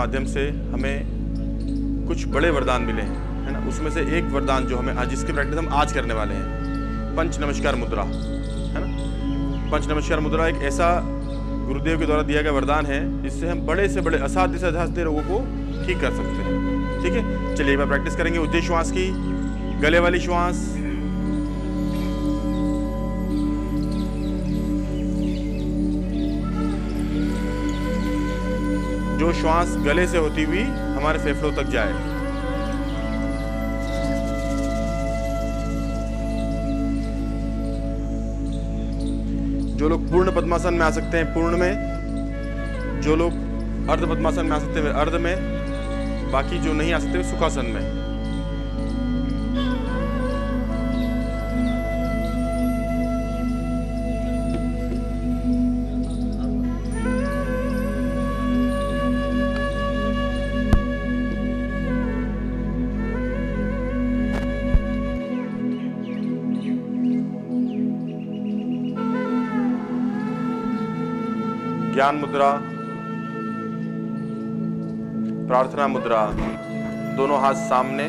माध्यम से हमें कुछ बड़े वरदान मिले हैं, है ना। उसमें से एक वरदान जो हमें आज, जिसकी प्रैक्टिस हम आज करने वाले हैं, पंच नमस्कार मुद्रा, है ना। पंच नमस्कार मुद्रा एक ऐसा गुरुदेव के द्वारा दिया गया वरदान है जिससे हम बड़े से बड़े असाध्य से असाध्य रोगों को ठीक कर सकते हैं। ठीक है, चलिए एक बार प्रैक्टिस करेंगे। उद्देश्य श्वास की, गले वाली श्वास, जो श्वास गले से होती हुई हमारे फेफड़ों तक जाए। जो लोग पूर्ण पद्मासन में आ सकते हैं पूर्ण में, जो लोग अर्ध पद्मासन में आ सकते हैं अर्ध में, बाकी जो नहीं आ सकते सुखासन में। ज्ञान मुद्रा, प्रार्थना मुद्रा, दोनों हाथ सामने,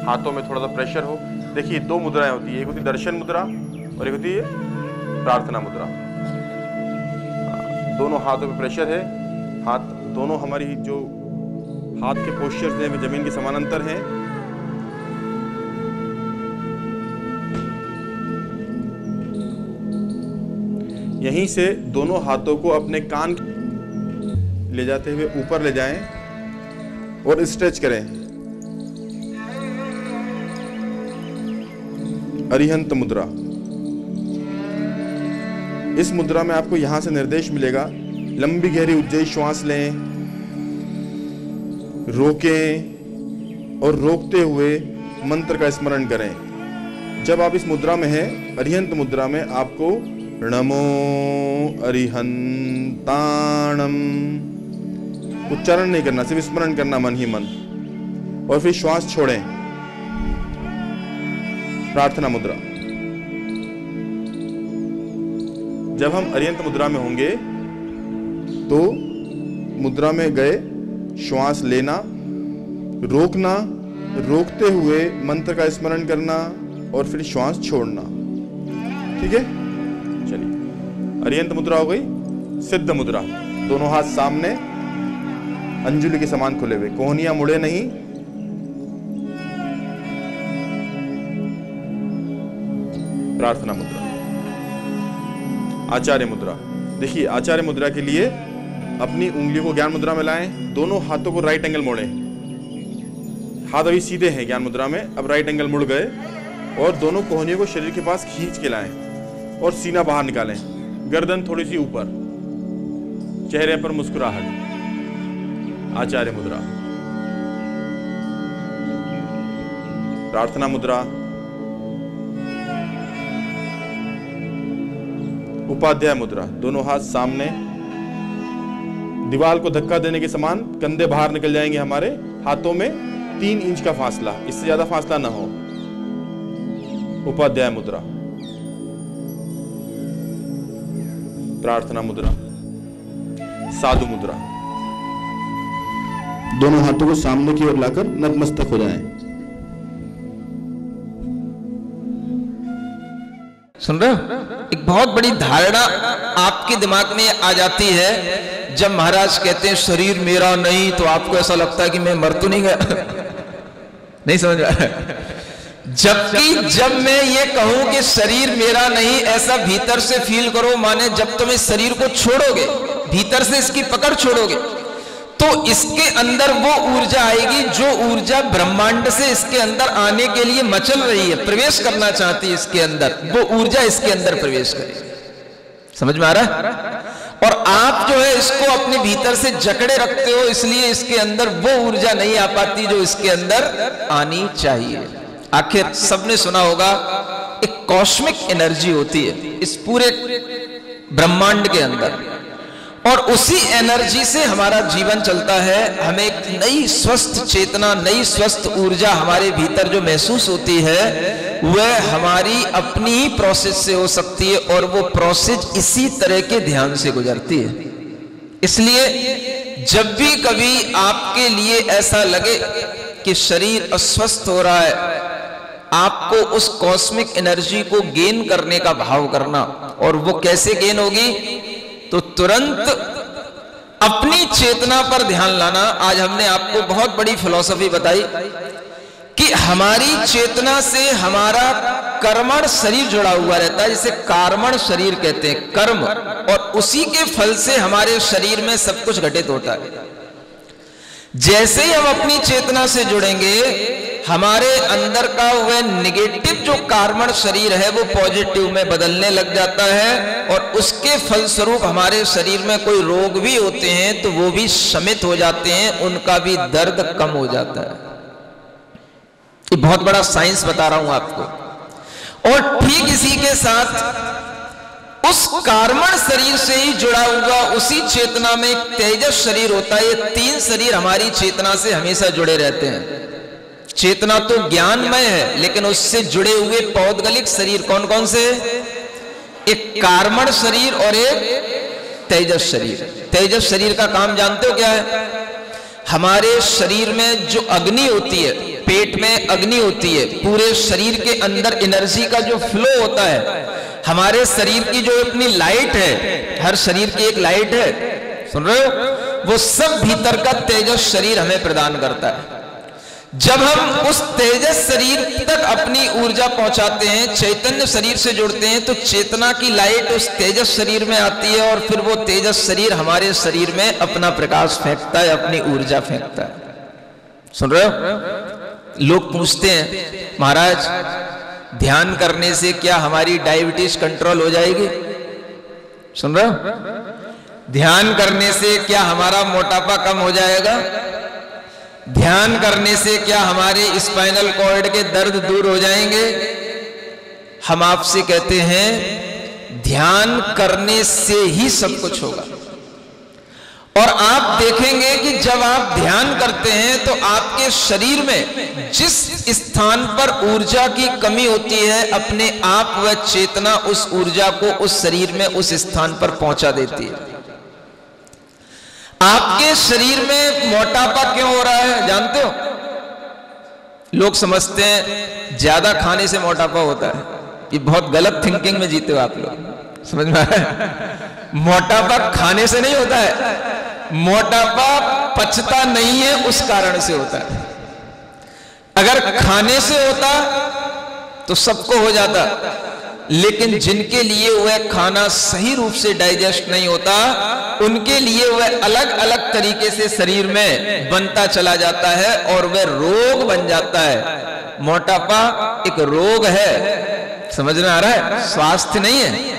हाथों में थोड़ा सा प्रेशर हो। देखिए दो मुद्राएं होती है, एक होती है दर्शन मुद्रा और एक होती है प्रार्थना मुद्रा। दोनों हाथों पे प्रेशर है, हाथ दोनों हमारी जो हाथ के पोस्चर्स हैं वे जमीन के समानांतर हैं। यहीं से दोनों हाथों को अपने कान ले जाते हुए ऊपर ले जाएं और स्ट्रेच करें। अरिहंत मुद्रा। इस मुद्रा में आपको यहां से निर्देश मिलेगा, लंबी गहरी उज्जयी श्वास लें, रोकें और रोकते हुए मंत्र का स्मरण करें। जब आप इस मुद्रा में हैं, अरिहंत मुद्रा में, आपको नमो अरिहंताणम उच्चारण नहीं करना, सिर्फ स्मरण करना मन ही मन, और फिर श्वास छोड़ें। प्रार्थना मुद्रा। जब हम अरिहंत मुद्रा में होंगे तो मुद्रा में गए, श्वास लेना, रोकना, रोकते हुए मंत्र का स्मरण करना और फिर श्वास छोड़ना। ठीक है, चलिए। अरिहंत मुद्रा हो गई। सिद्ध मुद्रा, दोनों हाथ सामने, अंजुलि के समान खुले हुए, कोहनियां मुड़े नहीं। प्रार्थना मुद्रा। आचार्य मुद्रा। देखिए आचार्य मुद्रा के लिए अपनी उंगलियों को ज्ञान मुद्रा में लाएं, दोनों हाथों को राइट एंगल मोड़ें। हाथ अभी सीधे हैं ज्ञान मुद्रा में, अब राइट एंगल मुड़ गए और दोनों कोहनियों को शरीर के पास खींच के लाएं और सीना बाहर निकालें, गर्दन थोड़ी सी ऊपर, चेहरे पर मुस्कुराहट। आचार्य मुद्रा। प्रार्थना मुद्रा। उपाध्याय मुद्रा, दोनों हाथ सामने, दीवार को धक्का देने के समान कंधे बाहर निकल जाएंगे हमारे, हाथों में 3 इंच का फासला, इससे ज्यादा फासला ना हो। उपाध्याय मुद्रा। प्रार्थना मुद्रा। साधु मुद्रा। दोनों हाथों को सामने की ओर लाकर नतमस्तक हो जाएं। सुन रहे हो? एक बहुत बड़ी धारणा आपके दिमाग में आ जाती है जब महाराज कहते हैं शरीर मेरा नहीं, तो आपको ऐसा लगता है कि मैं मर तो नहीं गया। नहीं समझ रहा है? जबकि जब मैं ये कहूं कि शरीर मेरा नहीं, ऐसा भीतर से फील करो, माने जब तुम इस शरीर को छोड़ोगे, भीतर से इसकी पकड़ छोड़ोगे, तो इसके अंदर वो ऊर्जा आएगी जो ऊर्जा ब्रह्मांड से इसके अंदर आने के लिए मचल रही है, प्रवेश करना चाहती है इसके अंदर, वो ऊर्जा इसके अंदर प्रवेश करे। समझ में आ रहा है? और आप जो है इसको अपने भीतर से जकड़े रखते हो, इसलिए इसके अंदर वो ऊर्जा नहीं आ पाती जो इसके अंदर आनी चाहिए। आखिर सबने सुना होगा एक कॉस्मिक एनर्जी होती है इस पूरे ब्रह्मांड के अंदर, और उसी एनर्जी से हमारा जीवन चलता है। हमें एक नई स्वस्थ चेतना, नई स्वस्थ ऊर्जा हमारे भीतर जो महसूस होती है, वह हमारी अपनी ही प्रोसेस से हो सकती है, और वो प्रोसेस इसी तरह के ध्यान से गुजरती है। इसलिए जब भी कभी आपके लिए ऐसा लगे कि शरीर अस्वस्थ हो रहा है, आपको उस कॉस्मिक एनर्जी को गेन करने का भाव करना। और वो कैसे गेन होगी? तो तुरंत अपनी चेतना पर ध्यान लाना। आज हमने आपको बहुत बड़ी फिलॉसफी बताई कि हमारी चेतना से हमारा कर्मण शरीर जुड़ा हुआ रहता है, जिसे कार्मण शरीर कहते हैं, कर्म, और उसी के फल से हमारे शरीर में सब कुछ घटित होता है। जैसे ही हम अपनी चेतना से जुड़ेंगे, हमारे अंदर का वह निगेटिव जो कार्मण शरीर है वो पॉजिटिव में बदलने लग जाता है, और उसके फलस्वरूप हमारे शरीर में कोई रोग भी होते हैं तो वो भी शमित हो जाते हैं, उनका भी दर्द कम हो जाता है। ये बहुत बड़ा साइंस बता रहा हूं आपको। और ठीक इसी के साथ उस कार्मण शरीर से ही जुड़ा हुआ उसी चेतना में एक तेजस शरीर होता है। ये तीन शरीर हमारी चेतना से हमेशा जुड़े रहते हैं। चेतना तो ज्ञानमय है, लेकिन उससे जुड़े हुए पौद्गलिक शरीर कौन कौन से? एक कार्मण शरीर और एक तेजस शरीर। तेजस शरीर का काम जानते हो क्या है? हमारे शरीर में जो अग्नि होती है, पेट में अग्नि होती है, पूरे शरीर के अंदर एनर्जी का जो फ्लो होता है, हमारे शरीर की जो अपनी लाइट है, हर शरीर की एक लाइट है, सुन रहे हो? वो सब भीतर का तेजस शरीर हमें प्रदान करता है। जब हम उस तेजस शरीर तक अपनी ऊर्जा पहुंचाते हैं, चैतन्य शरीर से जुड़ते हैं, तो चेतना की लाइट उस तेजस शरीर में आती है, और फिर वो तेजस शरीर हमारे शरीर में अपना प्रकाश फेंकता है, अपनी ऊर्जा फेंकता है। सुन रहे हो? लोग पूछते हैं, महाराज ध्यान करने से क्या हमारी डायबिटीज कंट्रोल हो जाएगी? सुन रहे हो? ध्यान करने से क्या हमारा मोटापा कम हो जाएगा? ध्यान करने से क्या हमारे स्पाइनल कॉर्ड के दर्द दूर हो जाएंगे? हम आपसे कहते हैं ध्यान करने से ही सब कुछ होगा। और आप देखेंगे कि जब आप ध्यान करते हैं तो आपके शरीर में जिस स्थान पर ऊर्जा की कमी होती है, अपने आप वह चेतना उस ऊर्जा को उस शरीर में उस स्थान पर पहुंचा देती है। आपके शरीर में मोटापा क्यों हो रहा है जानते हो? लोग समझते हैं ज्यादा खाने से मोटापा होता है। ये बहुत गलत थिंकिंग में जीते हो आप लोग, समझ में आ रहा है? मोटापा खाने से नहीं होता है, मोटापा पचता नहीं है उस कारण से होता है। अगर खाने से होता तो सबको हो जाता, लेकिन जिनके लिए वह खाना सही रूप से डाइजेस्ट नहीं होता, उनके लिए वह अलग अलग तरीके से शरीर में बनता चला जाता है और वह रोग बन जाता है। मोटापा एक रोग है, समझ में आ रहा है? स्वास्थ्य नहीं है।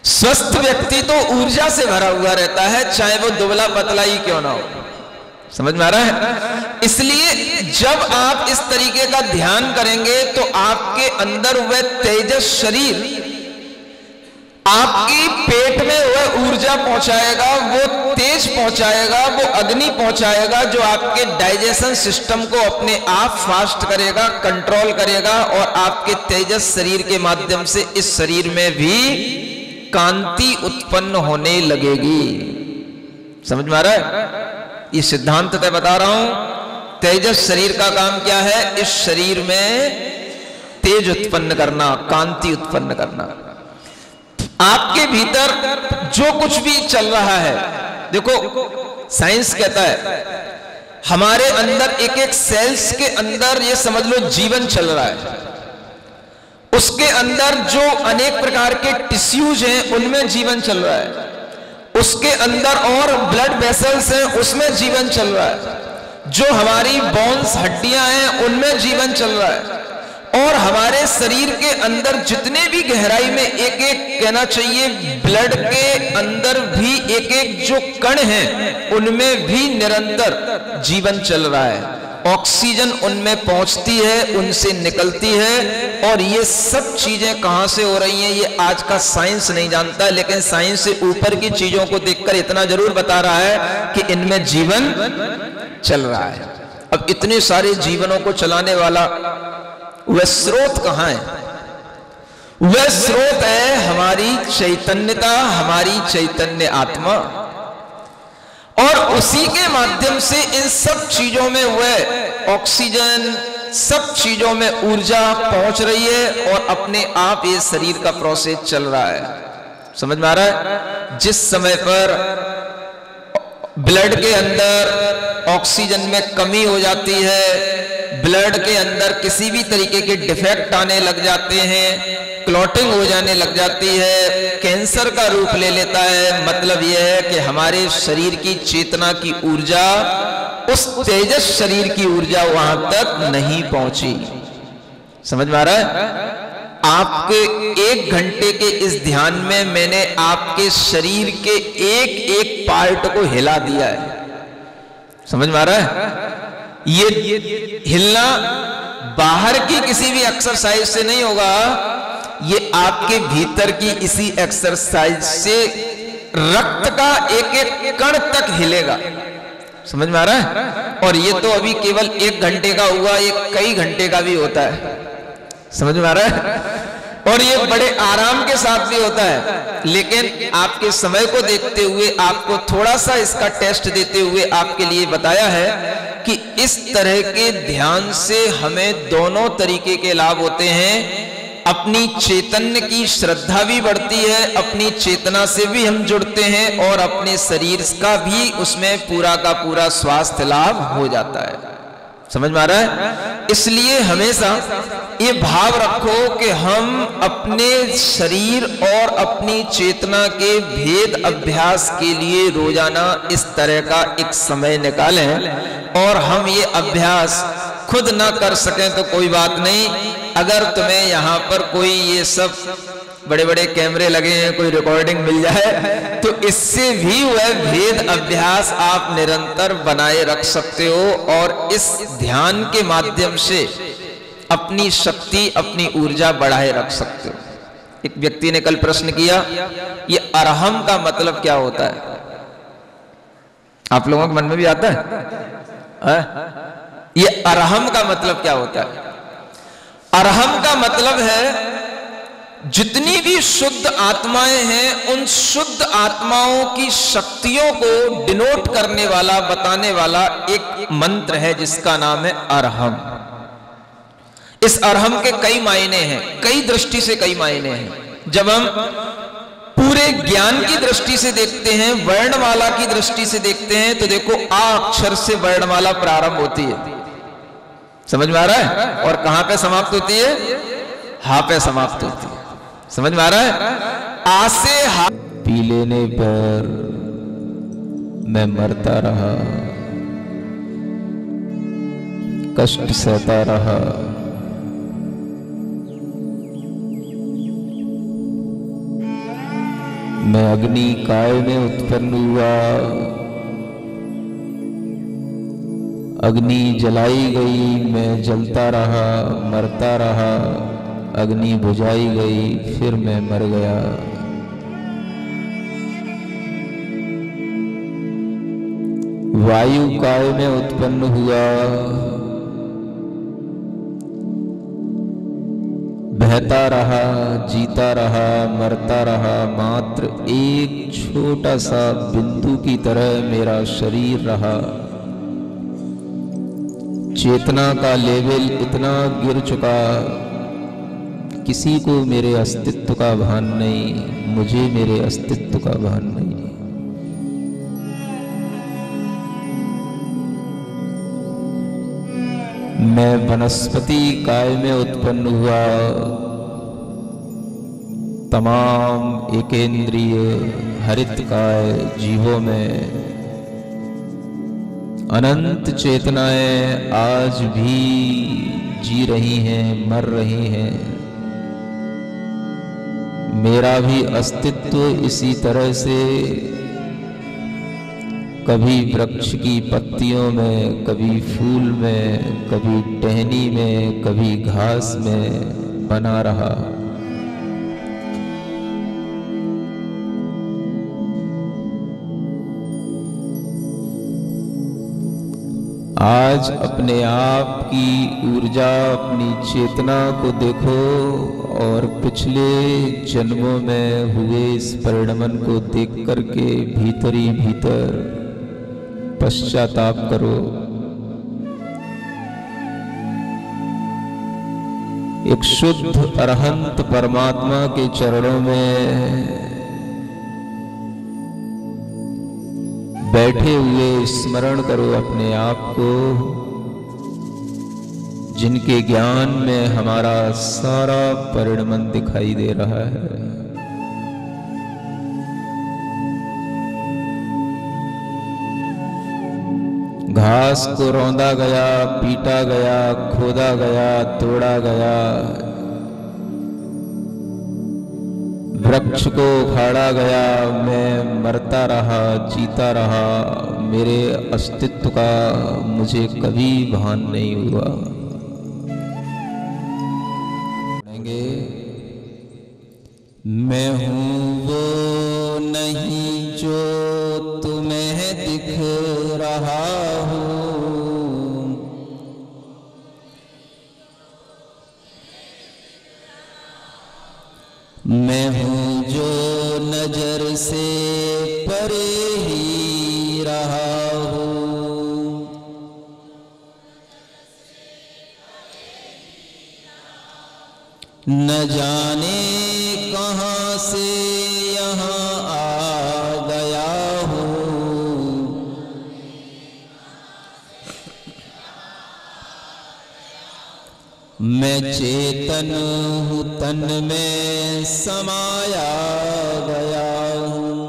स्वस्थ व्यक्ति तो ऊर्जा से भरा हुआ रहता है, चाहे वो दुबला पतला ही क्यों ना हो। समझ में आ रहा है? इसलिए जब आप इस तरीके का ध्यान करेंगे तो आपके अंदर वह तेजस शरीर आपकी पेट में वह ऊर्जा पहुंचाएगा, वो तेज पहुंचाएगा, वो अग्नि पहुंचाएगा जो आपके डाइजेशन सिस्टम को अपने आप फास्ट करेगा, कंट्रोल करेगा, और आपके तेजस शरीर के माध्यम से इस शरीर में भी कांति उत्पन्न होने लगेगी। समझ में आ रहा है? ये सिद्धांत मैं बता रहा हूं। तेजस शरीर का काम क्या है? इस शरीर में तेज उत्पन्न करना, कांति उत्पन्न करना। आपके भीतर जो कुछ भी चल रहा है, देखो साइंस कहता है हमारे अंदर एक एक सेल्स के अंदर ये समझ लो जीवन चल रहा है। उसके अंदर जो अनेक प्रकार के टिश्यूज हैं उनमें जीवन चल रहा है। उसके अंदर और ब्लड वेसल्स हैं, उसमें जीवन चल रहा है। जो हमारी बोन्स हड्डियां हैं उनमें जीवन चल रहा है। और हमारे शरीर के अंदर जितने भी गहराई में एक एक कहना चाहिए ब्लड के अंदर भी एक एक जो कण हैं उनमें भी निरंतर जीवन चल रहा है। ऑक्सीजन उनमें पहुंचती है, उनसे निकलती है, और ये सब चीजें कहां से हो रही हैं ये आज का साइंस नहीं जानता, लेकिन साइंस से ऊपर की चीजों को देखकर इतना जरूर बता रहा है कि इनमें जीवन चल रहा है। अब इतने सारे जीवनों को चलाने वाला वह स्रोत कहां है? वह स्रोत है हमारी चैतन्यता, हमारी चैतन्य आत्मा। और उसी के माध्यम से इन सब चीजों में वह ऑक्सीजन, सब चीजों में ऊर्जा पहुंच रही है और अपने आप ये शरीर का प्रोसेस चल रहा है। समझ में आ रहा है? जिस समय पर ब्लड के अंदर ऑक्सीजन में कमी हो जाती है, ब्लड के अंदर किसी भी तरीके के डिफेक्ट आने लग जाते हैं, क्लॉटिंग हो जाने लग जाती है, कैंसर का रूप ले लेता है, मतलब यह है कि हमारे शरीर की चेतना की ऊर्जा, उस तेजस शरीर की ऊर्जा वहां तक नहीं पहुंची। समझ में आ रहा है? आपके 1 घंटे के इस ध्यान में मैंने आपके शरीर के एक एक पार्ट को हिला दिया है। समझ में आ रहा है? ये हिलना बाहर की किसी भी एक्सरसाइज से नहीं होगा, ये आपके भीतर की इसी एक्सरसाइज से रक्त का एक एक कण तक हिलेगा। समझ में आ रहा है? और ये तो अभी केवल 1 घंटे का हुआ, ये कई घंटे का भी होता है। समझ में आ रहा है? और ये बड़े आराम के साथ भी होता है। लेकिन आपके समय को देखते हुए, आपको थोड़ा सा इसका टेस्ट देते हुए आपके लिए बताया है कि इस तरह के ध्यान से हमें दोनों तरीके के लाभ होते हैं। अपनी चैतन्य की श्रद्धा भी बढ़ती है, अपनी चेतना से भी हम जुड़ते हैं और अपने शरीर का भी उसमें पूरा का पूरा स्वास्थ्य लाभ हो जाता है। समझ में आ रहा है? इसलिए हमेशा ये भाव रखो कि हम अपने शरीर और अपनी चेतना के भेद अभ्यास के लिए रोजाना इस तरह का एक समय निकालें। और हम ये अभ्यास खुद ना कर सकें तो कोई बात नहीं, अगर तुम्हें यहाँ पर कोई ये सब बड़े बड़े कैमरे लगे हैं, कोई रिकॉर्डिंग मिल जाए तो इससे भी वह भेद अभ्यास आप निरंतर बनाए रख सकते हो और इस ध्यान के माध्यम से अपनी शक्ति, अपनी ऊर्जा बढ़ाए रख सकते हो। एक व्यक्ति ने कल प्रश्न किया, ये अरहम का मतलब क्या होता है? आप लोगों के मन में भी आता है? ये अरहम का मतलब क्या होता है? अरहम का मतलब है जितनी भी शुद्ध आत्माएं हैं, उन शुद्ध आत्माओं की शक्तियों को डिनोट करने वाला, बताने वाला एक मंत्र है जिसका नाम है अरहम। इस अरहम के कई मायने हैं, कई दृष्टि से कई मायने हैं। जब हम पूरे ज्ञान की दृष्टि से देखते हैं, वर्णमाला की दृष्टि से देखते हैं, तो देखो आ अक्षर से वर्णमाला प्रारंभ होती है। समझ में आ रहा है? और कहां पे समाप्त होती है? हा पे समाप्त होती है। समझ में आ रहा है? आ से हा पी लेने पर मैं मरता रहा, कष्ट सहता रहा, मैं अग्नि काय में उत्पन्न हुआ, अग्नि जलाई गई, मैं जलता रहा, मरता रहा, अग्नि बुझाई गई, फिर मैं मर गया। वायु काय में उत्पन्न हुआ, बहता रहा, जीता रहा, मरता रहा, मात्र एक छोटा सा बिंदु की तरह मेरा शरीर रहा। चेतना का लेवल इतना गिर चुका, किसी को मेरे अस्तित्व का भान नहीं, मुझे मेरे अस्तित्व का भान नहीं। मैं वनस्पति काय में उत्पन्न हुआ, तमाम एकेंद्रिय हरित काय जीवों में अनंत चेतनाएं आज भी जी रही हैं, मर रही हैं। मेरा भी अस्तित्व इसी तरह से कभी वृक्ष की पत्तियों में, कभी फूल में, कभी टहनी में, कभी घास में बना रहा। आज अपने आप की ऊर्जा, अपनी चेतना को देखो और पिछले जन्मों में हुए इस परिणमन को देख करके भीतर ही भीतर पश्चाताप करो। एक शुद्ध अरहंत परमात्मा के चरणों में बैठे हुए स्मरण करो अपने आप को, जिनके ज्ञान में हमारा सारा परिणमन दिखाई दे रहा है। घास को रौंदा गया, पीटा गया, खोदा गया, तोड़ा गया, वृक्ष को उखाड़ा गया, मैं मरता रहा, जीता रहा, मेरे अस्तित्व का मुझे कभी भान नहीं हुआ। मैं हूँ वो नहीं जो तुम्हें दिख रहा हूँ, मैं हूँ जो नजर से परे ही रहा हूँ, न जाने कहाँ से यहाँ आ गया हूँ, मैं चेतन हूँ तन में समाया गया हूँ,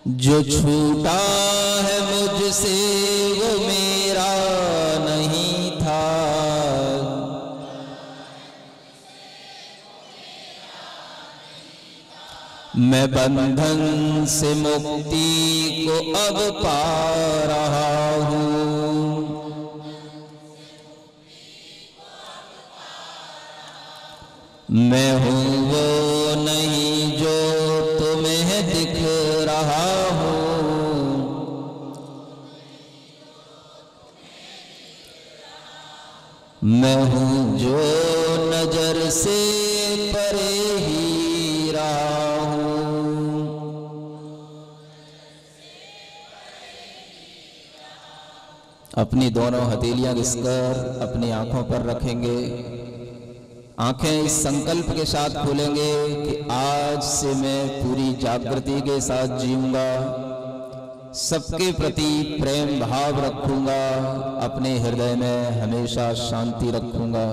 जो छूटा है मुझसे वो मेरा नहीं था, मैं बंधन से मुक्ति को अब पा रहा हूँ, मैं हूँ वो नहीं जो तुम्हें दिख रहा हूँ, मैं हूँ जो नजर से परे ही रहा हूँ। अपनी दोनों हथेलियां घिसकर अपनी आंखों पर रखेंगे, आंखें इस संकल्प के साथ खोलेंगे कि आज से मैं पूरी जागृति के साथ जीऊंगा, सबके प्रति प्रेम भाव रखूंगा, अपने हृदय में हमेशा शांति रखूंगा।